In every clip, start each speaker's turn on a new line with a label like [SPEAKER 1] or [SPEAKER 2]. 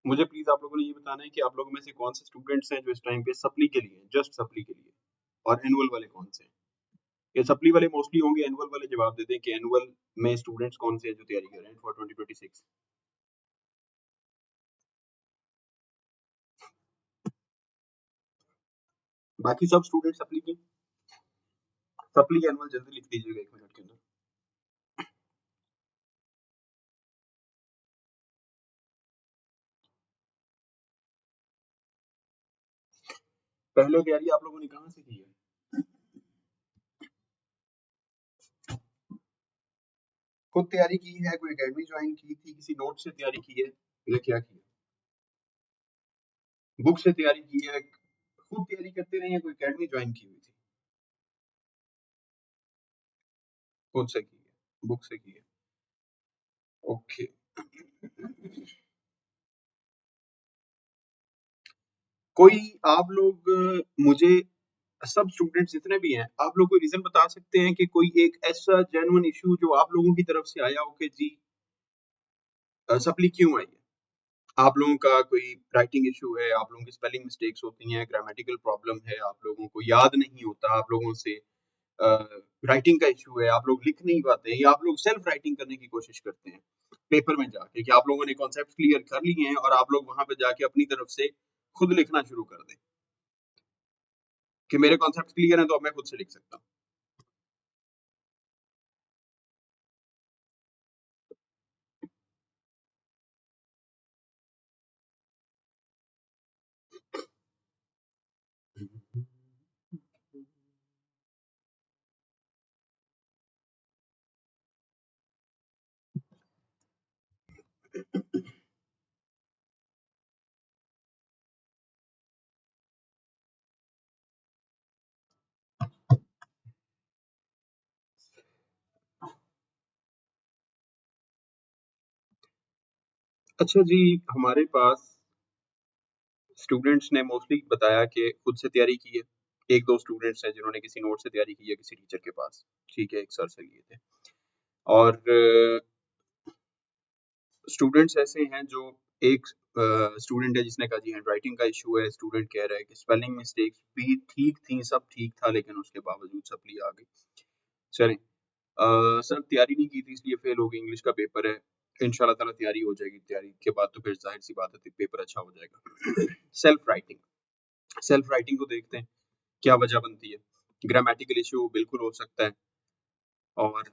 [SPEAKER 1] मुझे प्लीज आप लोगों ने ये बताना है कि आप लोगों में से कौन से स्टूडेंट्स हैं जो इस टाइम पे सप्ली के लिए, जस्ट सप्ली के लिए, और एनुअल वाले कौन से हैं। ये सप्ली वाले मोस्टली होंगे, एनुअल वाले जवाब दे दें कि एनुअल में स्टूडेंट्स कौन से हैं जो तैयारी कर रहे हैं फॉर 2026। बाकी सब स्टूडेंट सप्ली के, सप्ली एनुअल जल्दी लिख दीजिएगा 1 मिनट के अंदर। पहले तैयारी आप लोगों ने कहाँ से की है? खुद तैयारी की है, कोई एकेडमी ज्वाइन की थी, किसी नोट से तैयारी की है, या क्या की है? बुक से तैयारी की है, खुद तैयारी करते रहे हैं, कोई एकेडमी ज्वाइन की हुई थी? खुद से की है, बुक से की है। ओके। कोई आप लोग मुझे, सब स्टूडेंट्स जितने भी हैं, आप लोग कोई रीजन बता सकते हैं कि कोई एक ऐसा जेन्युइन इशू जो आप लोगों की तरफ से आया हो कि जी सप्ली क्यों आई है? आप लोगों का कोई राइटिंग इशू है, आप लोगों की स्पेलिंग मिस्टेक्स होती हैं, ग्रामेटिकल प्रॉब्लम है, आप लोगों को याद नहीं होता, आप लोगों से राइटिंग का इशू है, आप लोग लिख नहीं पाते हैं, या आप लोग सेल्फ राइटिंग करने की कोशिश करते हैं पेपर में जाके, कि आप लोगों ने कॉन्सेप्ट क्लियर कर लिए हैं और आप लोग वहां पे जाके अपनी तरफ से खुद लिखना शुरू कर दें कि मेरे कॉन्सेप्ट क्लियर हैं तो अब मैं खुद से लिख सकता हूँ। अच्छा जी, हमारे पास स्टूडेंट्स ने मोस्टली बताया कि खुद से तैयारी की है। एक दो स्टूडेंट्स हैं जिन्होंने किसी नोट से तैयारी की है किसी टीचर के पास, ठीक है, एक सर से लिए थे। और स्टूडेंट्स ऐसे हैं जो, एक स्टूडेंट है जिसने कहा जी हैंड राइटिंग का इशू है, स्टूडेंट कह रहा है कि स्पेलिंग मिस्टेक्स भी ठीक थी, सब ठीक था, लेकिन उसके बावजूद सप्ली आ गई। चलें, सर तैयारी नहीं की थी इसलिए फेल हो गई, इंग्लिश का पेपर है, इंशाल्लाह ताला तैयारी हो जाएगी, तैयारी के बाद तो फिर जाहिर सी बात है पेपर अच्छा हो जाएगा। सेल्फ राइटिंग को देखते हैं क्या वजह बनती है। ग्रामेटिकल इशू बिल्कुल हो सकता है। और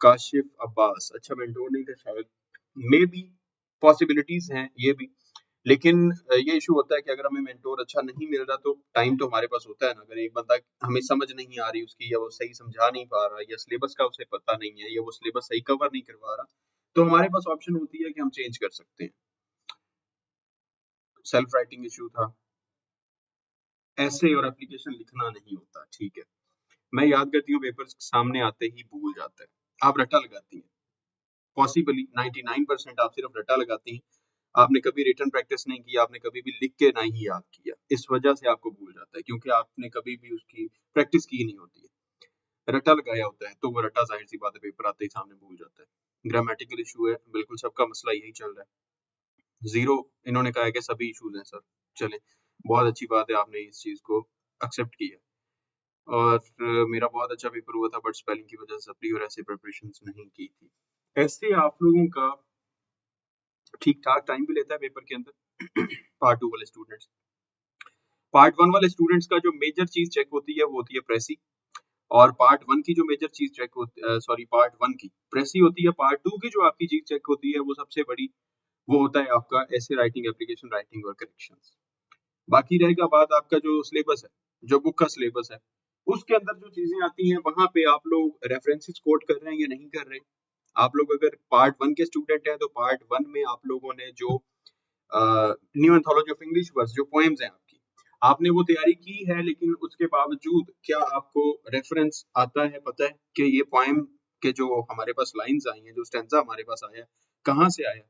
[SPEAKER 1] काशिफ अब्बास, अच्छा मेंटोर नहीं थे शायद, मे बी पॉसिबिलिटीज हैं ये भी, लेकिन ये इशू होता है कि अगर हमें मेंटोर अच्छा नहीं मिल रहा तो टाइम तो हमारे पास होता है ना। अगर एक बंदा हमें समझ नहीं आ रही उसकी, या वो सही समझा नहीं पा रहा, या सिलेबस का उसे पता नहीं है, या वो सिलेबस सही कवर नहीं करवा रहा, तो हमारे पास ऑप्शन होती है कि हम चेंज कर सकते हैं। सेल्फ राइटिंग इशू था, ऐसे और एप्लीकेशन लिखना नहीं होता, ठीक है। मैं याद करती हूँ, पेपर सामने आते ही भूल जाता है। आप रट्टा लगाती हैं, पॉसिबली 99% आप सिर्फ रट्टा लगाती हैं। आपने कभी रिटन प्रैक्टिस नहीं किया, आपने कभी भी लिख के नहीं याद किया, इस वजह से आपको भूल जाता है, क्योंकि आपने कभी भी उसकी प्रैक्टिस की नहीं होती है। रट्टा लगाया होता है तो वो रट्टा जाहिर सी बात है पेपर आते ही सामने भूल जाता है। ग्रामेटिकल इशू है, बिल्कुल सबका मसला यही चल रहा है। जीरो, इन्होंने कहा है कि सभी इशूज हैं सर। चले, बहुत अच्छी बात है, आपने इस चीज को एक्सेप्ट किया। और मेरा बहुत अच्छा पेपर हुआ था, बट स्पेलिंग की वजह से सप्ली और ऐसे प्रिपरेशंस नहीं की थी। ऐसे आप लोगों का ठीक ठाक टाइम भी लेता है पेपर के अंदर। पार्ट 2 वाले स्टूडेंट्स, पार्ट 1 वाले स्टूडेंट्स का जो मेजर चीज चेक होती है वो होती है प्रेसी। और पार्ट 1 की जो मेजर चीज चेक होती, सॉरी, पार्ट 1 की प्रेसी होती है, पार्ट 2 की जो आपकी चीज चेक होती है वो सबसे बड़ी, वो होता है आपका ऐसे राइटिंग, एप्लीकेशन राइटिंग और करेक्शंस। बाकी रहेगा बात आपका जो सिलेबस है, जो बुक का सिलेबस है, उसके अंदर जो चीजें आती हैं वहां पे आप लोग रेफरेंसेस कोट कर रहे हैं या नहीं कर रहे हैं। आप लोग अगर पार्ट 1 के स्टूडेंट हैं तो पार्ट 1 में आप लोगों ने जो new anthology of English words, जो पोएम्स हैं आपकी, आपने वो तैयारी की है, लेकिन उसके बावजूद क्या आपको रेफरेंस आता है, पता है कि ये पोएम के जो हमारे पास लाइंस आई हैं, जो स्टैंजा हमारे पास आया, कहाँ से आया,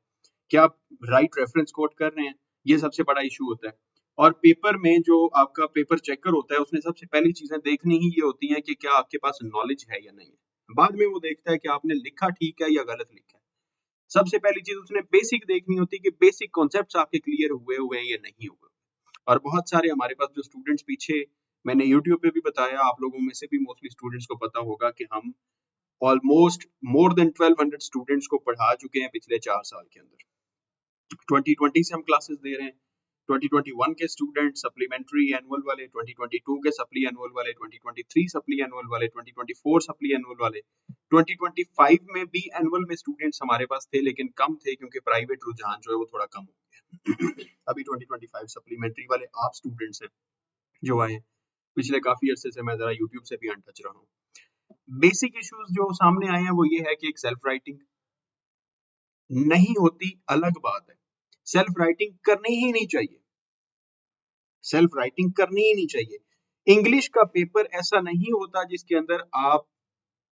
[SPEAKER 1] क्या आप राइट रेफरेंस कोट कर रहे हैं? ये सबसे बड़ा इशू होता है। और पेपर में जो आपका पेपर चेकर होता है, उसने सबसे पहली चीजें देखनी ही ये होती हैं कि क्या आपके पास नॉलेज है या नहीं है। बाद में वो देखता है कि आपने लिखा ठीक है या गलत लिखा है। सबसे पहली चीज उसने बेसिक देखनी होती है कि बेसिक कॉन्सेप्ट्स आपके क्लियर हुए हुए हैं या नहीं हुए। और बहुत सारे हमारे पास जो स्टूडेंट्स पीछे, मैंने यूट्यूब पे भी बताया, आप लोगों में से भी मोस्टली स्टूडेंट्स को पता होगा कि हम ऑलमोस्ट मोर देन 1200 स्टूडेंट्स को पढ़ा चुके हैं पिछले 4 साल के अंदर। 2020 से हम क्लासेस दे रहे हैं, 2021 के स्टूडेंट सप्लीमेंट्री एनुअल वाले, 2022 के सप्ली एनुअल वाले, 2023 सप्ली एनुअल वाले, 2024 सप्ली एनुअल वाले, 2025 में भी एनुअल में स्टूडेंट्स हमारे पास थे लेकिन कम थे क्योंकि प्राइवेट रुझान जो है वो थोड़ा कम हो गया। अभी 2025 सप्लीमेंट्री वाले आप स्टूडेंट्स हैं जो आए हैं। पिछले काफी अरसे से मैं जरा यूट्यूब से भी अनटच रहा हूँ। बेसिक इश्यूज जो सामने आए हैं वो ये है कि एक सेल्फ राइटिंग नहीं होती, अलग बात है, सेल्फ राइटिंग करनी ही नहीं चाहिए, सेल्फ राइटिंग करनी ही नहीं चाहिए। इंग्लिश का पेपर ऐसा नहीं होता जिसके अंदर आप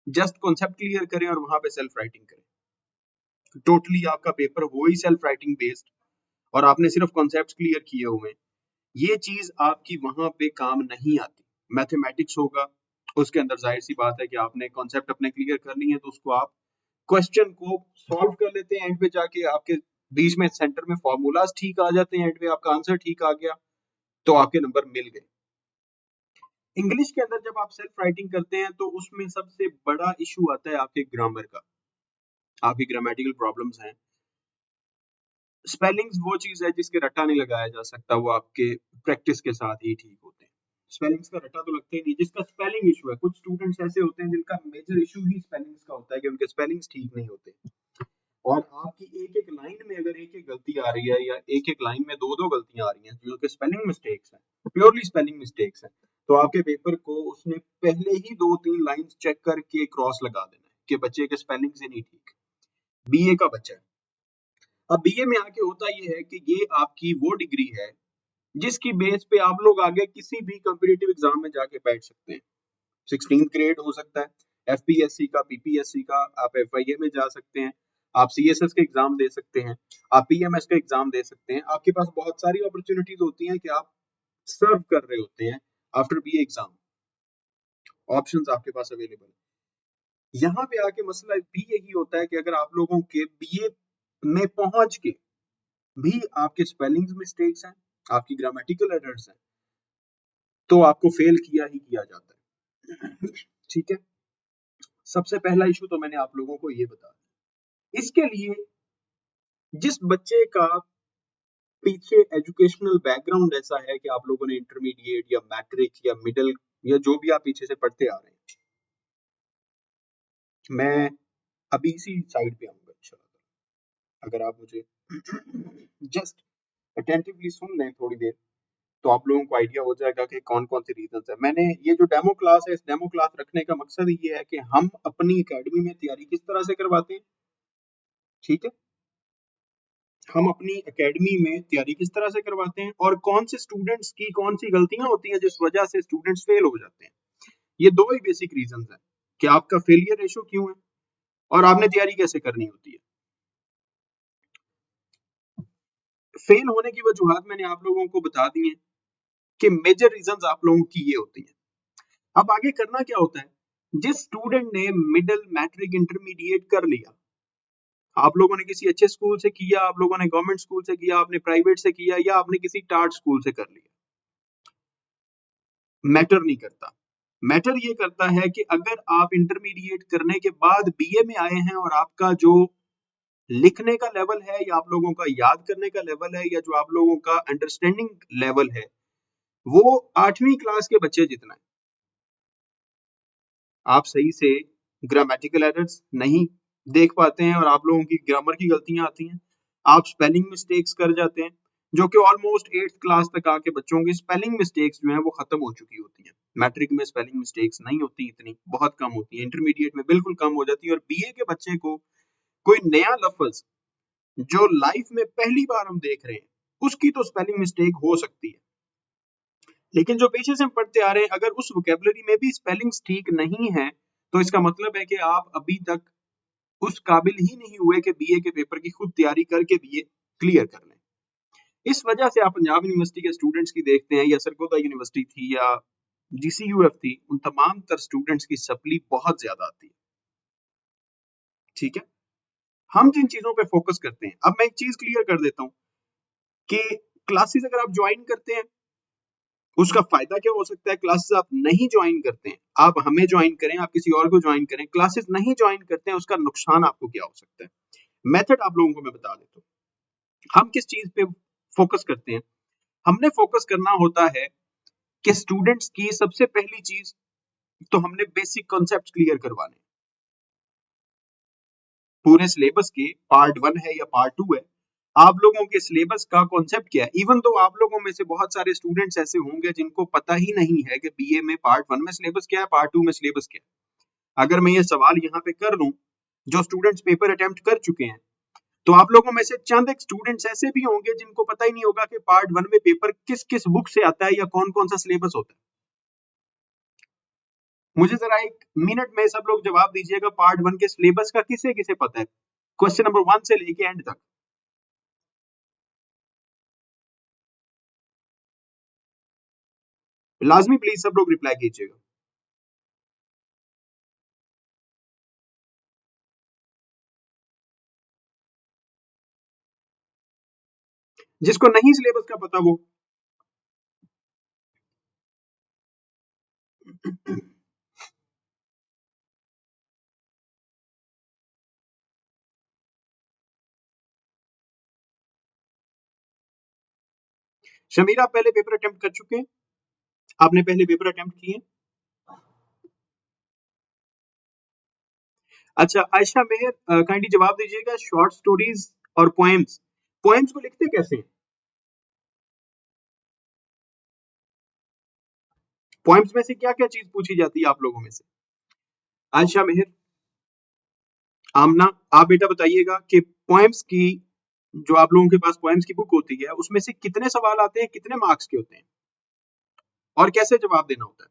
[SPEAKER 1] जस्ट कॉन्सेप्ट क्लियर करें और वहां पे सेल्फ राइटिंग करें। टोटली आपका पेपर हो ही सेल्फ राइटिंग बेस्ड और आपने सिर्फ कॉन्सेप्ट क्लियर किए हुए हैं, ये चीज आपकी वहां पे काम नहीं आती। मैथमेटिक्स होगा, उसके अंदर जाहिर सी बात है कि आपने कॉन्सेप्ट अपने क्लियर कर लिए हैं तो उसको आप क्वेश्चन को सॉल्व कर लेते हैं, एंड पे जाके आपके बीच में सेंटर में फॉर्मूलाज ठीक आ जाते हैं, एंड पे आपका आंसर ठीक आ गया तो आपके नंबर मिल गए। इंग्लिश के अंदर जब आप सेल्फ राइटिंग करते हैं तो उसमें सबसे बड़ा इशू आता है आपके ग्रामर का, आपकी ग्रामेटिकल प्रॉब्लम्स हैं। स्पेलिंग्स वो चीज है जिसके रट्टा नहीं लगाया जा सकता, वो आपके प्रैक्टिस के साथ ही ठीक होते हैं। स्पेलिंग्स का रट्टा तो लगता ही नहीं, जिसका स्पेलिंग इशू है, कुछ स्टूडेंट्स ऐसे होते हैं जिनका मेजर इशू ही स्पेलिंग्स का होता है कि उनके स्पेलिंग्स ठीक नहीं होते, और आपकी एक एक लाइन में अगर एक एक गलती आ रही है या एक एक लाइन में दो दो गलतियां आ रही हैं जो कि स्पेलिंग मिस्टेक्स हैं, प्योरली स्पेलिंग मिस्टेक्स हैं, तो आपके पेपर को उसने पहले ही 2-3 लाइंस चेक करके क्रॉस लगा देना है कि बच्चे के स्पेलिंग से नहीं ठीक। बीए का बच्चा है, अब बीए में आके होता ये है कि ये आपकी वो डिग्री है जिसकी बेस पे आप लोग आगे किसी भी कॉम्पिटिटिव एग्जाम में जाके बैठ सकते हैं। 16th ग्रेड हो सकता है, एफपीएससी का, पीपीएससी का, आप एफआईए में जा सकते हैं, आप सीएसएस के एग्जाम दे सकते हैं, आप पीएमएस का एग्जाम दे सकते हैं। आपके पास बहुत सारी अपॉर्चुनिटीज होती हैं कि आप सर्व कर रहे होते हैं आफ्टर बीए एग्जाम, ऑप्शंस आपके पास अवेलेबल है। यहाँ पे आके मसला भी यही होता है कि अगर आप लोगों के बीए में पहुंच के भी आपके स्पेलिंग मिस्टेक्स हैं, आपकी ग्रामेटिकल एरर्स हैं, तो आपको फेल किया ही किया जाता है। ठीक है, सबसे पहला इशू तो मैंने आप लोगों को ये बताया। इसके लिए जिस बच्चे का पीछे एजुकेशनल बैकग्राउंड ऐसा है कि आप लोगों ने इंटरमीडिएट या मैट्रिक या मिडिल या जो भी आप पीछे से पढ़ते आ रहे हैं, मैं अभी इसी साइड पे आऊंगा इंशाल्लाह। अगर आप मुझे जस्ट अटेंटिवली सुन लें थोड़ी देर तो आप लोगों को आइडिया हो जाएगा कि कौन कौन से रीजंस है। मैंने ये जो डेमो क्लास है, इस डेमो क्लास रखने का मकसद ये है कि हम अपनी एकेडमी में तैयारी किस तरह से करवाते हैं। ठीक है, हम अपनी एकेडमी में तैयारी किस तरह से करवाते हैं और कौन से स्टूडेंट्स की कौन सी गलतियां होती हैं जिस वजह से स्टूडेंट्स फेल हो जाते हैं। ये दो ही बेसिक रीजंस हैं कि आपका फेलियर रेशो क्यों है और आपने तैयारी कैसे करनी होती है। फेल होने की वजूहत मैंने आप लोगों को बता दी हैं कि मेजर रीजंस आप लोगों की ये होती हैं। अब आगे करना क्या होता है, जिस स्टूडेंट ने मिडिल, मैट्रिक, इंटरमीडिएट कर लिया, आप लोगों ने किसी अच्छे स्कूल से किया, आप लोगों ने गवर्नमेंट स्कूल से किया, आपने प्राइवेट से किया या आपने किसी टाट स्कूल से कर लिया, मैटर नहीं करता। मैटर ये करता है कि अगर आप इंटरमीडिएट करने के बाद बीए में आए हैं और आपका जो लिखने का लेवल है या आप लोगों का याद करने का लेवल है या जो आप लोगों का अंडरस्टैंडिंग लेवल है वो 8वीं क्लास के बच्चे जितना है, आप सही से ग्रामेटिकल एरर्स नहीं देख पाते हैं और आप लोगों की ग्रामर की गलतियां आती हैं, आप स्पेलिंग मिस्टेक्स कर जाते हैं, जो कि ऑलमोस्ट 8th क्लास तक आके बच्चों की स्पेलिंग मिस्टेक्स जो है वो खत्म हो चुकी होती हैं। मैट्रिक में स्पेलिंग मिस्टेक्स नहीं होती, इतनी बहुत कम होती है, इंटरमीडिएट में बिल्कुल कम हो जाती है। और बीए के बच्चे को कोई नया लफ्ज जो लाइफ में पहली बार हम देख रहे हैं उसकी तो स्पेलिंग मिस्टेक हो सकती है, लेकिन जो पीछे से हम पढ़ते आ रहे हैं अगर उस वोकेबलरी में भी स्पेलिंग्स ठीक नहीं है तो इसका मतलब है कि आप अभी तक उस काबिल ही नहीं हुए कि बीए के पेपर की खुद तैयारी करके बीए क्लियर कर लें। इस वजह से आप पंजाब यूनिवर्सिटी के स्टूडेंट्स की देखते हैं या सरगोदा यूनिवर्सिटी थी या जीसीयूएफ थी, उन तमाम तर स्टूडेंट्स की सप्ली बहुत ज्यादा आती है। ठीक है, हम जिन चीजों पे फोकस करते हैं, अब मैं एक चीज क्लियर कर देता हूं कि क्लासेस अगर आप ज्वाइन करते हैं उसका फायदा क्या हो सकता है, क्लासेस आप नहीं ज्वाइन करते हैं, आप हमें ज्वाइन करें, आप किसी और को ज्वाइन करें, क्लासेस नहीं ज्वाइन करते हैं, उसका नुकसान आपको क्या हो सकता है। मेथड आप लोगों को मैं बता देता हूँ। हम किस चीज पे फोकस करते हैं, हमने फोकस करना होता है कि स्टूडेंट्स की सबसे पहली चीज तो हमने बेसिक कॉन्सेप्ट क्लियर करवाने। पूरे सिलेबस के पार्ट 1 है या पार्ट 2 है, आप लोगों के सिलेबस का कॉन्सेप्ट क्या है। इवन तो आप लोगों में से बहुत सारे स्टूडेंट्स ऐसे होंगे जिनको पता ही नहीं है कि बीए में पार्ट 1 में सिलेबस क्या है, पार्ट 2 में सिलेबस क्या है। अगर मैं ये सवाल यहाँ पे कर लूं, जो स्टूडेंट्स पेपर अटेम्प्ट कर चुके हैं, तो आप लोगों में से चंद एक स्टूडेंट्स ऐसे भी होंगे जिनको पता ही नहीं होगा कि पार्ट 1 में पेपर किस किस बुक से आता है या कौन कौन सा सिलेबस होता है। मुझे जरा एक मिनट में सब लोग जवाब दीजिएगा, पार्ट 1 के सिलेबस का किसे किसे पता है, क्वेश्चन नंबर 1 से लेके एंड तक। लाजमी प्लीज सब लोग रिप्लाई कीजिएगा। जिसको नहीं सिलेबस का पता वो शमीरा, आप पहले पेपर अटेम्प्ट कर चुके हैं, आपने पहले पेपर अटेम्प्ट किए। अच्छा आयशा मेहर, काइंडली जवाब दीजिएगा, शॉर्ट स्टोरीज और पोएम्स, पोएम्स को लिखते कैसे हैं, पोएम्स में से क्या क्या चीज पूछी जाती है आप लोगों में से। आयशा मेहर, आमना, आप बेटा बताइएगा कि पोएम्स की, जो आप लोगों के पास पोएम्स की बुक होती है, उसमें से कितने सवाल आते हैं, कितने मार्क्स के होते हैं और कैसे जवाब देना होता है।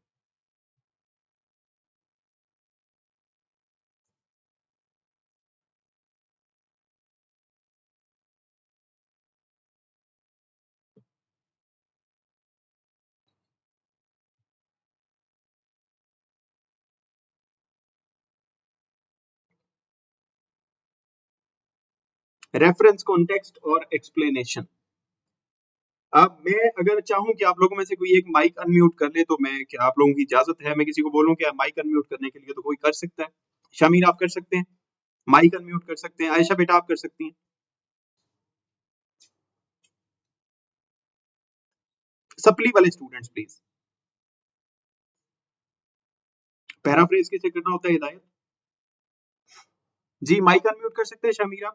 [SPEAKER 1] रेफरेंस, कॉन्टेक्स्ट और एक्सप्लेनेशन। अब मैं अगर चाहूं कि आप लोगों में से कोई एक माइक अनम्यूट कर ले, तो मैं, क्या आप लोगों की इजाजत है, मैं किसी को बोलूं कि माइक अनम्यूट करने के लिए, तो कोई कर सकता है। शमीर आप कर सकते हैं, माइक अनम्यूट कर सकते हैं, आयशा बेटा आप कर सकती हैं। सप्ली वाले स्टूडेंट्स प्लीज। पैराफ्रेज किसे करना होता है, हिदायत जी, माइक अनम्यूट कर सकते हैं शमीरा।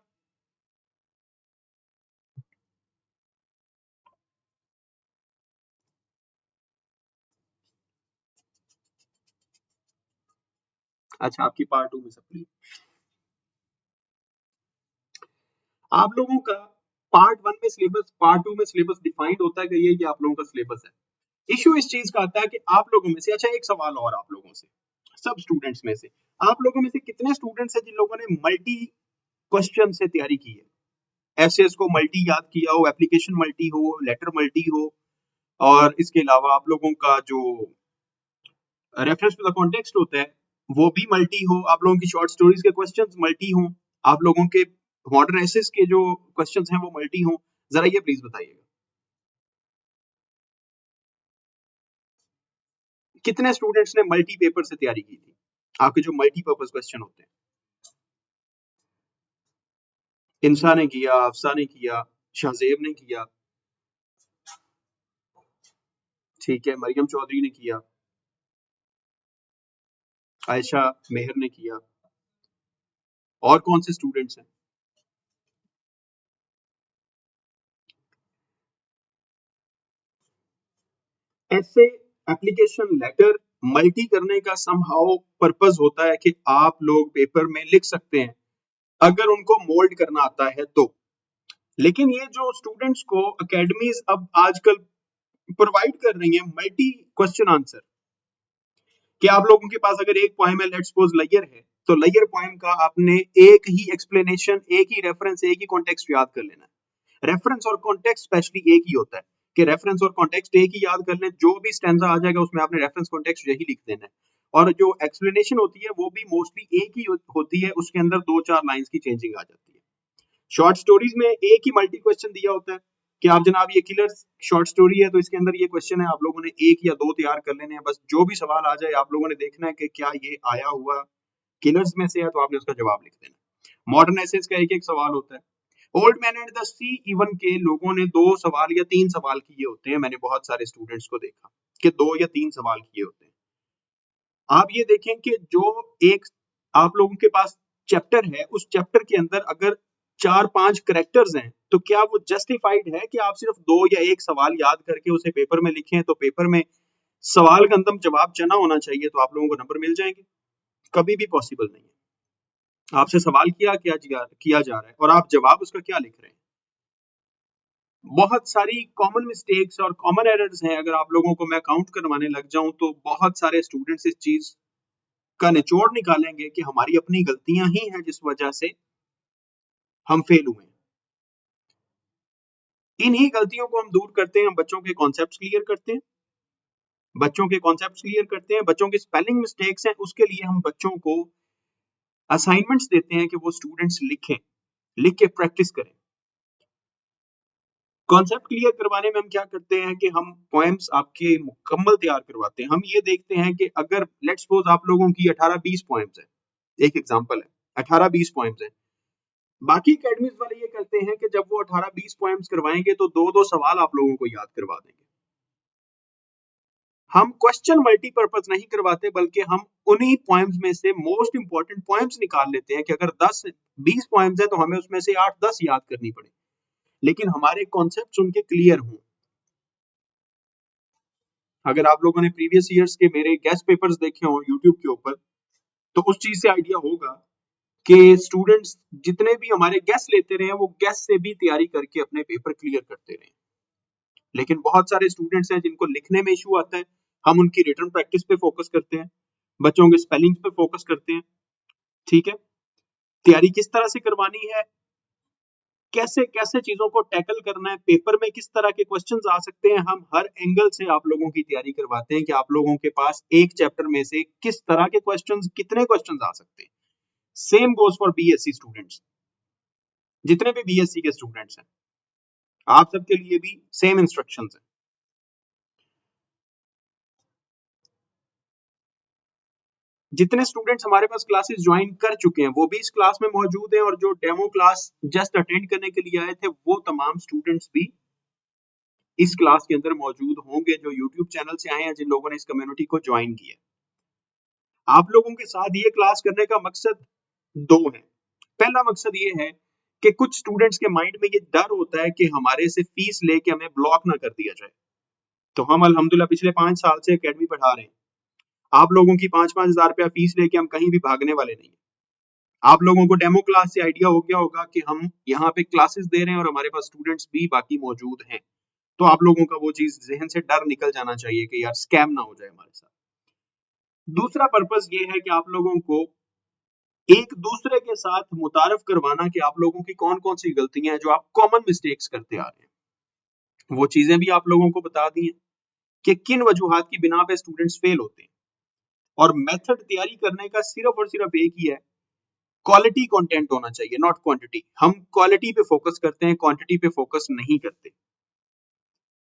[SPEAKER 1] अच्छा, आपकी पार्ट 2 में सप्ली, आप लोगों का पार्ट 1 में सिलेबस, पार्ट 2 में सिलेबस डिफाइंड होता है कि ये आप लोगों का सिलेबस है। इश्यू इस चीज का आता है कि आप लोगों में से, अच्छा एक सवाल और आप लोगों से, सब स्टूडेंट्स में से, आप लोगों में से कितने स्टूडेंट्स हैं जिन लोगों ने मल्टी क्वेश्चन से तैयारी की है, एसेस को मल्टी याद किया हो, एप्लीकेशन मल्टी हो, लेटर मल्टी हो, और इसके अलावा आप लोगों का जो रेफरेंस टू द कॉन्टेक्स्ट होता है वो भी मल्टी हो, आप लोगों की शॉर्ट स्टोरीज के क्वेश्चंस मल्टी हो, आप लोगों के मॉडर्न एसेस के जो क्वेश्चंस हैं वो मल्टी हो, जरा ये प्लीज बताइएगा कितने स्टूडेंट्स ने मल्टी पेपर से तैयारी की थी, आपके जो मल्टी पर्पज क्वेश्चन होते हैं। इंसा ने किया, अफसा ने किया, शाहजेब ने किया, ठीक है, मरियम चौधरी ने किया, आयशा मेहर ने किया, और कौन से स्टूडेंट्स हैं। ऐसे एप्लीकेशन लेटर मल्टी करने का समहाउ पर्पस होता है कि आप लोग पेपर में लिख सकते हैं अगर उनको मोल्ड करना आता है तो। लेकिन ये जो स्टूडेंट्स को एकेडमीज अब आजकल प्रोवाइड कर रही है मल्टी क्वेश्चन आंसर, कि आप लोगों के पास अगर एक पोएम है, लेट्स सपोज लेयर है, तो लेयर पोएम का आपने एक ही एक्सप्लेनेशन, एक ही रेफरेंस, एक ही कॉन्टेक्स्ट याद कर लेना है। रेफरेंस और कॉन्टेक्स्ट स्पेशली एक ही होता है कि रेफरेंस और कॉन्टेक्स्ट एक ही याद कर लें, जो भी स्टैंजा आ जाएगा उसमें आपने रेफरेंस कॉन्टेक्स्ट यही लिख देना है। और जो एक्सप्लेनेशन होती है वो भी मोस्टली एक ही होती है, उसके अंदर 2-4 लाइंस की चेंजिंग आ जाती है। शॉर्ट स्टोरीज में एक ही मल्टी क्वेश्चन दिया होता है कि आप जनाब ये किलर शॉर्ट स्टोरी है तो इसके अंदर ये क्वेश्चन है, आप लोगों ने एक या दो तैयार कर लेने हैं, बस जो भी सवाल आ जाए आप लोगों ने देखना है कि क्या ये आया हुआ किलर्स में से है, तो आपने उसका जवाब लिख देना। मॉडर्न एसेज का एक एक सवाल होता है। Old man and the sea इवन के लोगों ने 2 सवाल या 3 सवाल किए होते हैं, मैंने बहुत सारे स्टूडेंट्स को देखा कि 2 या 3 सवाल किए होते हैं। आप ये देखें कि जो एक आप लोगों के पास चैप्टर है, उस चैप्टर के अंदर अगर 4-5 करेक्टर्स हैं, तो क्या वो जस्टिफाइड है कि आप सिर्फ 2 या 1 सवाल याद करके उसे पेपर में लिखें, तो पेपर में सवाल का अंदर जवाब चना होना चाहिए, तो आप लोगों को नंबर मिल जाएंगे? कभी भी पॉसिबल नहीं है। आपसे सवाल किया जा रहा है और आप जवाब उसका क्या लिख रहे हैं। बहुत सारी कॉमन मिस्टेक्स और कॉमन एरर्स हैं, अगर आप लोगों को मैं काउंट करवाने लग जाऊं तो बहुत सारे स्टूडेंट्स इस चीज का निचोड़ निकालेंगे कि हमारी अपनी गलतियां ही हैं जिस वजह से हम फेल हुए। इन्हीं गलतियों को हम दूर करते हैं, हम बच्चों के कॉन्सेप्ट्स क्लियर करते हैं, बच्चों की स्पेलिंग मिस्टेक्स हैं उसके लिए हम बच्चों को असाइनमेंट्स देते हैं कि वो स्टूडेंट्स लिख के प्रैक्टिस करें। कॉन्सेप्ट क्लियर करवाने में हम क्या करते हैं कि हम पोएम्स आपके मुकम्मल तैयार करवाते हैं। हम ये देखते हैं कि अगर लेट्स सपोज आप लोगों की 18-20 पोएम्स है, एक एग्जांपल है, 18-20 पोएम्स है, बाकी एकेडमीज वाले ये करते हैं कि जब वो 18-20 पोएम्स करवाएंगे तो 2-2 सवाल आप लोगों को याद करवा देंगे। हम क्वेश्चन मल्टीपर्पज नहीं करवाते, बल्कि हम उन्हीं पोएम्स में से मोस्ट इंपॉर्टेंट पोएम्स निकाल लेते हैं कि अगर 10-20 पोएम्स है तो हमें उसमें से 8-10 याद करनी पड़े, लेकिन हमारे कॉन्सेप्ट्स उनके क्लियर हों। अगर आप लोगों ने प्रीवियस ईयर्स के मेरे गेस्ट पेपर्स देखे हो यूट्यूब के ऊपर, तो उस चीज से आइडिया होगा कि स्टूडेंट्स जितने भी हमारे गेस्ट लेते रहे, वो गेस्ट से भी तैयारी करके अपने पेपर क्लियर करते रहे। लेकिन बहुत सारे स्टूडेंट्स हैं जिनको लिखने में इशू आता है, हम उनकी रिटन प्रैक्टिस पे फोकस करते हैं, बच्चों के स्पेलिंग पे फोकस करते हैं। ठीक है, तैयारी किस तरह से करवानी है, कैसे कैसे चीजों को टैकल करना है, पेपर में किस तरह के क्वेश्चंस आ सकते हैं, हम हर एंगल से आप लोगों की तैयारी करवाते हैं कि आप लोगों के पास एक चैप्टर में से किस तरह के क्वेश्चंस, कितने क्वेश्चंस आ सकते हैं। Same goes for BSc students, जितने भी बीएससी के स्टूडेंट्स हैं आप सबके लिए भी सेम इंस्ट्रक्शंस हैं। जितने स्टूडेंट्स हमारे पास क्लासेस ज्वाइन कर चुके हैं वो भी इस क्लास में मौजूद हैं, और जो डेमो क्लास जस्ट अटेंड करने के लिए आए थे वो तमाम स्टूडेंट्स भी इस क्लास के अंदर मौजूद होंगे, जो यूट्यूब चैनल से आए हैं, जिन लोगों ने इस कम्युनिटी को ज्वाइन किया। आप लोगों के साथ ये क्लास करने का मकसद 2 है। पहला मकसद ये है कि कुछ स्टूडेंट्स के माइंड में ये डर होता है कि हमारे से फीस लेके हमें ब्लॉक ना कर दिया जाए। तो हम अल्हम्दुलिल्लाह पिछले 5 साल से एकेडमी पढ़ा रहे हैं, आप लोगों की 5-5 हजार रुपया फीस लेके हम कहीं भी भागने वाले नहीं। आप लोगों को डेमो क्लास से आइडिया हो गया होगा कि हम यहाँ पे क्लासेस दे रहे हैं और हमारे पास स्टूडेंट्स भी बाकी मौजूद हैं, तो आप लोगों का वो चीज जहन से डर निकल जाना चाहिए कि यार स्कैम ना हो जाए हमारे साथ। दूसरा पर्पस ये है कि आप लोगों को एक दूसरे के साथ मुतारफ करवाना कि आप लोगों की कौन कौन सी गलतियां हैं जो आप कॉमन मिस्टेक्स करते आ रहे हैं। वो चीजें भी आप लोगों को बता दी हैं कि किन वजूहात की बिना पे स्टूडेंट्स फेल होते हैं। और मेथड तैयारी करने का सिर्फ और सिर्फ एक ही है, क्वालिटी कंटेंट होना चाहिए, नॉट क्वांटिटी। हम क्वालिटी पे फोकस करते हैं, क्वांटिटी पे फोकस नहीं करते।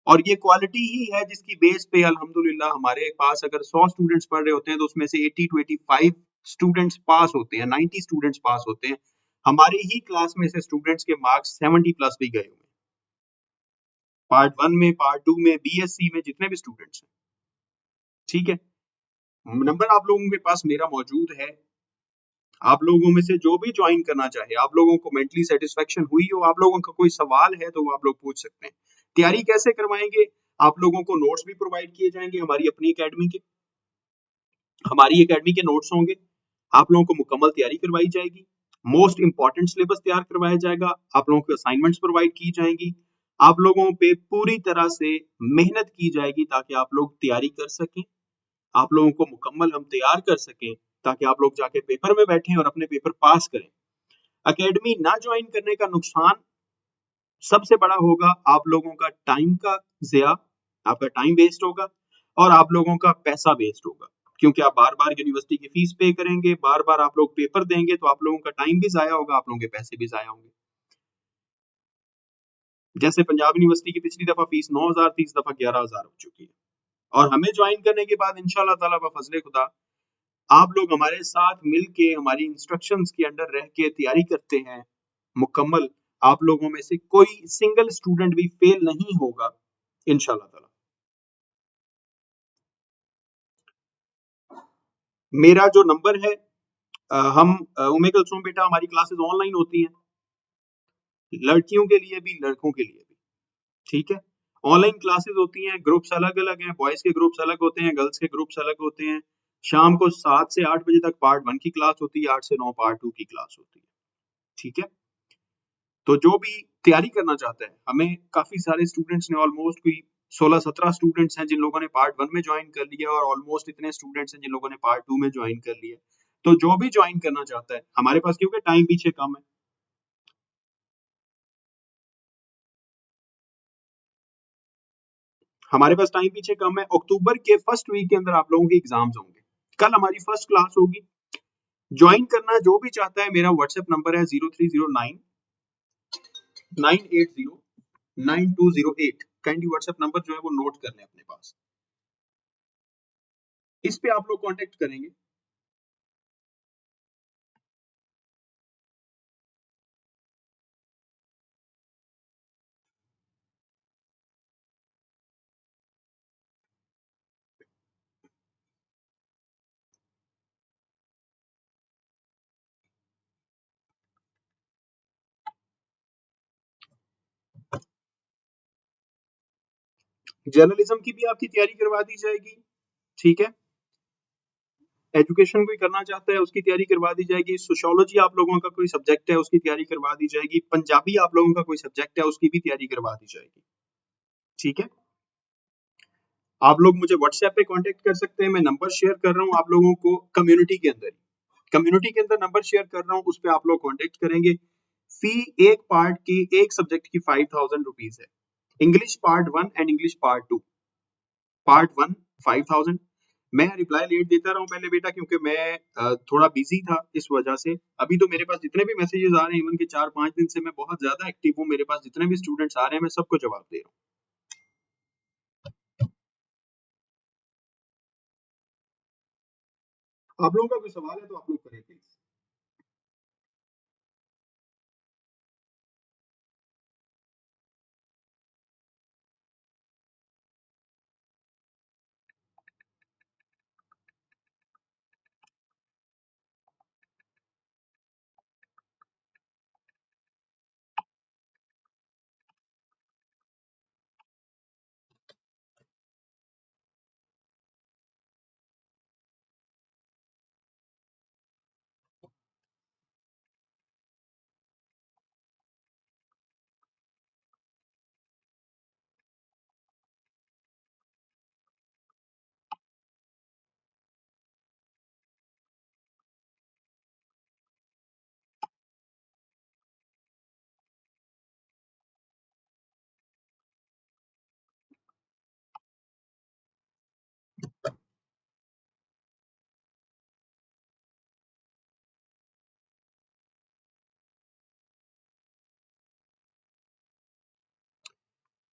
[SPEAKER 1] और ये क्वालिटी ही है जिसकी बेस पे अल्हम्दुलिल्लाह हमारे पास अगर 100 स्टूडेंट्स पढ़ रहे होते हैं तो उसमें से 80 to 85 स्टूडेंट्स पास होते हैं, 90 स्टूडेंट्स पास होते हैं। हमारी ही क्लास में से स्टूडेंट्स के मार्क्स 70 प्लस भी गए हुए हैं, पार्ट 1 में, पार्ट 2 में, बीएससी में, जितने भी स्टूडेंट्स हैं। ठीक है, नंबर आप लोगों के पास मेरा मौजूद है। आप लोगों में से जो भी ज्वाइन करना चाहे, आप लोगों को मेंटली सेटिस्फेक्शन हुई हो, आप लोगों का कोई सवाल है तो वो आप लोग पूछ सकते हैं। तैयारी कैसे करवाएंगे, आप लोगों को नोट्स भी प्रोवाइड किए जाएंगे हमारी अपनी एकेडमी के, हमारी एकेडमी के नोट्स होंगे, आप लोगों को मुकम्मल तैयारी करवाई जाएगी, मोस्ट इंपॉर्टेंट सिलेबस तैयार करवाया जाएगा, आप लोगों को असाइनमेंट्स प्रोवाइड की जाएंगी, आप लोगों पे पूरी तरह से मेहनत की जाएगी ताकि आप लोग तैयारी कर सकें, आप लोगों को मुकम्मल हम तैयार कर सकें ताकि आप लोग जाके पेपर में बैठें और अपने पेपर पास करें। एकेडमी ना ज्वाइन करने का नुकसान सबसे बड़ा होगा आप लोगों का टाइम का ज़िया, आपका टाइम वेस्ट होगा और आप लोगों का पैसा वेस्ट होगा, क्योंकि आप बार बार यूनिवर्सिटी की फीस पे करेंगे, बार बार आप लोग पेपर देंगे, तो आप लोगों का टाइम भी जाया होगा, आप लोगों के पैसे भी जाया होंगे। जैसे पंजाब यूनिवर्सिटी की पिछली दफा फीस 9,000 थी, इस दफा 11,000 हो चुकी है। और हमें ज्वाइन करने के बाद इंशाल्लाह ताला बफजले खुदा आप लोग हमारे साथ मिलके हमारी इंस्ट्रक्शंस के अंडर रह के तैयारी करते हैं मुकम्मल, आप लोगों में से कोई सिंगल स्टूडेंट भी फेल नहीं होगा इंशाल्लाह ताला। मेरा जो नंबर है, हम उम्मे कुलसूम बेटा, हमारी क्लासेस ऑनलाइन होती हैं, लड़कियों के लिए भी लड़कों के लिए भी, ठीक है। ऑनलाइन क्लासेस होती हैं, ग्रुप्स अलग अलग हैं, बॉयज के ग्रुप्स अलग होते हैं, गर्ल्स के ग्रुप्स अलग होते हैं। शाम को 7 से 8 बजे तक पार्ट 1 की क्लास होती है, 8 से 9 पार्ट 2 की क्लास होती है, ठीक है। तो जो भी तैयारी करना चाहता है, हमें काफी सारे स्टूडेंट्स ने, ऑलमोस्ट कोई 16-17 स्टूडेंट्स हैं जिन लोगों ने पार्ट 1 में ज्वाइन कर लिया, और ऑलमोस्ट इतने स्टूडेंट्स हैं जिन लोगों ने पार्ट 2 में ज्वाइन कर लिया। तो जो भी ज्वाइन करना चाहता है, हमारे पास क्योंकि टाइम पीछे कम है, हमारे पास टाइम पीछे कम है, अक्टूबर के फर्स्ट वीक के अंदर आप लोगों के एग्जाम्स होंगे। कल हमारी फर्स्ट क्लास होगी। ज्वाइन करना जो भी चाहता है, मेरा व्हाट्सएप नंबर है 030998092208। काइंडली व्हाट्सएप नंबर जो है वो नोट कर लें अपने पास, इस पे आप लोग कांटेक्ट करेंगे। जर्नलिज्म की भी आपकी तैयारी करवा दी जाएगी, ठीक है। एजुकेशन कोई करना चाहता है, उसकी तैयारी करवा दी जाएगी। सोशियोलॉजी आप लोगों का कोई सब्जेक्ट है, उसकी तैयारी करवा दी जाएगी। पंजाबी आप लोगों का कोई सब्जेक्ट है, उसकी भी तैयारी करवा दी जाएगी, ठीक है। आप लोग मुझे व्हाट्सएप पे कांटेक्ट कर सकते हैं, मैं नंबर शेयर कर रहा हूँ आप लोगों को कम्युनिटी के अंदर, कम्युनिटी के अंदर नंबर शेयर कर रहा हूँ, उस पर आप लोग कांटेक्ट करेंगे। फी एक पार्ट की, एक सब्जेक्ट की 5,000 रुपीज है। English part 1 and English part 2। Part 1 5,000। मैं रिप्लाई लेट देता रहा हूँ पहले बेटा, क्योंकि मैं थोड़ा बिजी था, इस वजह से। अभी तो मेरे पास जितने भी मैसेजेस आ रहे हैं, इवन के 4-5 दिन से मैं बहुत ज्यादा एक्टिव हूँ, मेरे पास जितने भी स्टूडेंट्स आ रहे हैं मैं सबको जवाब दे रहा हूँ। आप लोगों का कोई सवाल है तो आप लोग करें please.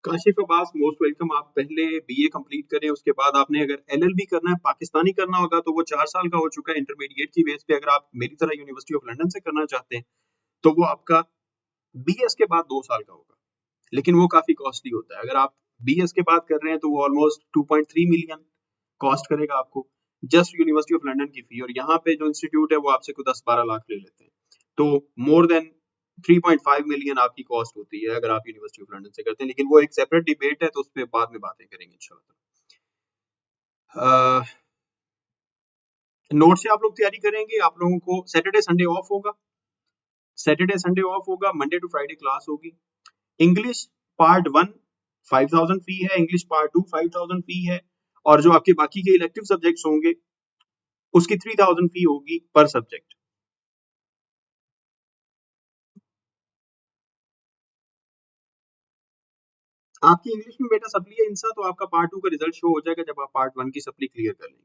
[SPEAKER 1] Kashif Abbas, most welcome. आप पहले बीए कंप्लीट करें, उसके बाद आपने अगर एलएलबी करना है, पाकिस्तानी करना होगा, तो वो 4 साल का हो चुका है इंटरमीडिएट की बेस पे। अगर आप मेरी तरह यूनिवर्सिटी ऑफ लंदन से करना चाहते हैं, तो वो आपका बीएस के बाद 2 साल का होगा, लेकिन वो काफी कॉस्टली होता है। अगर आप बीएस के बाद कर रहे हैं, तो वो ऑलमोस्ट 2.3 मिलियन कॉस्ट करेगा आपको, जस्ट यूनिवर्सिटी ऑफ लंदन की फी। और यहाँ पे जो इंस्टीट्यूट है वो आपसे को 10-12 लाख ले लेते हैं, तो मोर देन 3.5 मिलियन आपकी कॉस्ट होती है अगर आप यूनिवर्सिटी ऑफ लंदन से करते हैं। लेकिन वो एक सेपरेट डिबेट है, तो उस पर बाद में बातें करेंगे इंशाल्लाह। नोट से आप लोग तैयारी करेंगे, आप लोगों को सैटरडे संडे ऑफ होगा, सैटरडे संडे ऑफ होगा, मंडे टू फ्राइडे क्लास होगी। इंग्लिश पार्ट 1 5,000 फी है, इंग्लिश पार्ट 2 5,000 फी है, और जो आपके बाकी के इलेक्टिव सब्जेक्ट्स होंगे उसकी 3,000 फी होगी पर सब्जेक्ट। आपकी इंग्लिश में बेटा सप्ली है इंसा, तो आपका पार्ट 2 का रिजल्ट शो हो जाएगा जब आप पार्ट 1 की सप्ली क्लियर कर लेंगे।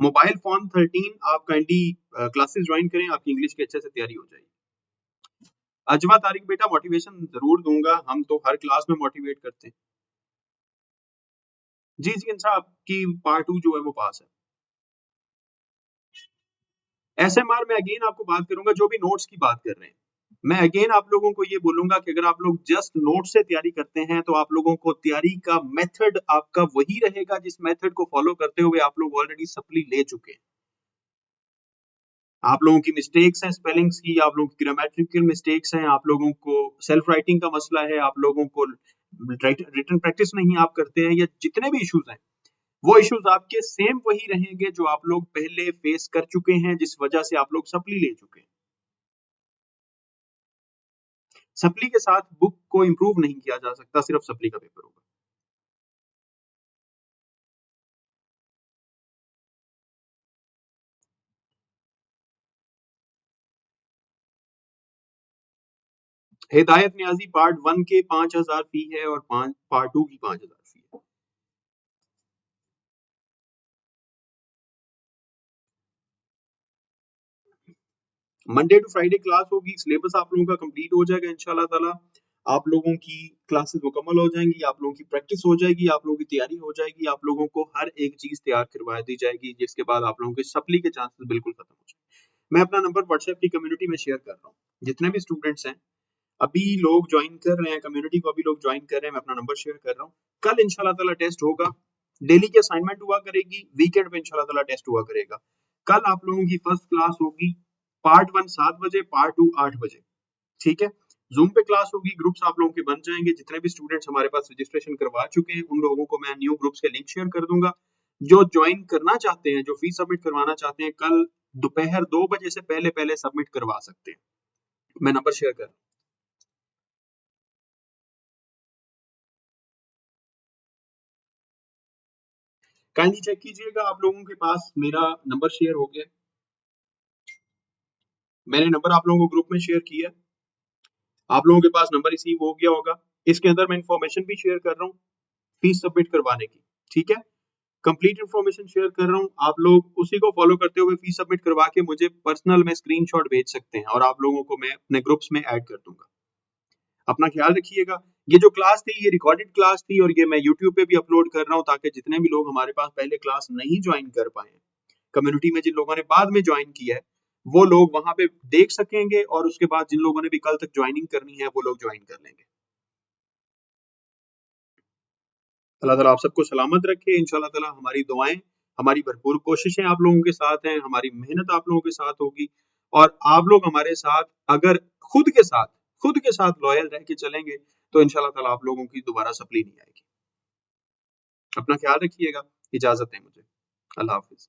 [SPEAKER 1] मोबाइल फोन 13 आप काइंडली क्लासेस ज्वाइन करें, आपकी इंग्लिश की अच्छे से तैयारी हो जाएगी। अजवा तारिक बेटा मोटिवेशन जरूर दूंगा, हम तो हर क्लास में मोटिवेट करते हैं। जी जी साहब की पार्ट 2 जो है वो पास है। एसएमआर में अगेन आपको बात करूंगा, जो भी नोट्स की बात कर रहे हैं, मैं अगेन आप लोगों को ये बोलूंगा कि अगर आप लोग जस्ट नोट से तैयारी करते हैं तो आप लोगों को तैयारी का मेथड आपका वही रहेगा जिस मेथड को फॉलो करते हुए आप लोग ऑलरेडी सप्ली ले चुके हैं। आप लोगों की मिस्टेक्स हैं स्पेलिंग्स की, आप लोगों की ग्रामेटिकल मिस्टेक्स हैं, आप लोगों को सेल्फ राइटिंग का मसला है, आप लोगों को रिटन प्रैक्टिस नहीं आप करते हैं, या जितने भी इश्यूज हैं वो इश्यूज आपके सेम वही रहेंगे जो आप लोग पहले फेस कर चुके हैं, जिस वजह से आप लोग सप्ली ले चुके हैं। सप्ली के साथ बुक को इंप्रूव नहीं किया जा सकता, सिर्फ सप्ली का पेपर होगा। हिदायत न्याजी पार्ट 1 के 5,000 फी है और पार्ट 2 की 5,000 फी है। मंडे टू फ्राइडे क्लास होगी, सिलेबस आप लोगों का कंप्लीट हो जाएगा इंशाल्लाह ताला। आप लोगों की क्लासेस मुकम्मल हो जाएंगी, आप लोगों की प्रैक्टिस हो जाएगी, आप लोगों की तैयारी हो जाएगी, आप लोगों को हर एक चीज तैयार करवा दी जाएगी, जिसके बाद आप लोगों के सप्ली के चांसेस बिल्कुल खत्म हो जाएंगे। मैं अपना नंबर व्हाट्सएप की कम्युनिटी में शेयर कर रहा हूँ, जितने भी स्टूडेंट्स हैं अभी लोग ज्वाइन कर रहे हैं कम्युनिटी को, अभी लोग ज्वाइन कर रहे हैं, मैं अपना नंबर शेयर कर रहा हूँ। कल इंशाल्लाह ताला टेस्ट होगा, डेली की असाइनमेंट हुआ करेगी, वीकेंड पे इंशाल्लाह ताला टेस्ट हुआ करेगा। कल आप लोगों की फर्स्ट क्लास होगी, पार्ट 1 7 बजे, पार्ट 2 8 बजे, ठीक है। जूम पे क्लास होगी, ग्रुप्स आप लोगों के बन जाएंगे, जितने भी स्टूडेंट्स हमारे पास रजिस्ट्रेशन करवा चुके हैं उन लोगों को मैं न्यू ग्रुप्स के लिंक शेयर कर दूंगा। जो ज्वाइन करना चाहते हैं, जो फीस सबमिट करवाना चाहते हैं, कल दोपहर 2 बजे से पहले पहले सबमिट करवा सकते हैं। मैं नंबर शेयर कर, काइंडली चेक कीजिएगा, आप लोगों के पास मेरा नंबर शेयर हो गया, मैंने नंबर आप लोगों को ग्रुप में शेयर किया, आप लोगों के पास नंबर रिसीव हो गया होगा। इसके अंदर मैं इंफॉर्मेशन भी शेयर कर रहा हूँ फीस सबमिट करवाने की, ठीक है। कंप्लीट इन्फॉर्मेशन शेयर कर रहा हूँ, आप लोग उसी को फॉलो करते हुए फीस सबमिट करवा के मुझे पर्सनल में स्क्रीनशॉट भेज सकते हैं और आप लोगों को मैं अपने ग्रुप्स में ऐड कर दूंगा। अपना ख्याल रखिएगा। ये जो क्लास थी ये रिकॉर्डेड क्लास थी और ये मैं यूट्यूब पे भी अपलोड कर रहा हूँ, ताकि जितने भी लोग हमारे पास पहले क्लास नहीं ज्वाइन कर पाए, कम्युनिटी में जिन लोगों ने बाद में ज्वाइन किया है, वो लोग वहां पे देख सकेंगे, और उसके बाद जिन लोगों ने भी कल तक ज्वाइनिंग करनी है वो लोग ज्वाइन कर लेंगे। अल्लाह ताला आप सबको सलामत रखे, इंशाल्लाह ताला हमारी दुआएं, हमारी भरपूर कोशिशें आप लोगों के साथ हैं, हमारी मेहनत आप लोगों के साथ होगी, और आप लोग हमारे साथ अगर खुद के साथ खुद के साथ लॉयल रह के चलेंगे तो इंशाल्लाह ताला आप लोगों की दोबारा सप्ली नहीं आएगी। अपना ख्याल रखिएगा, इजाजत है मुझे, अल्लाह हाफिज।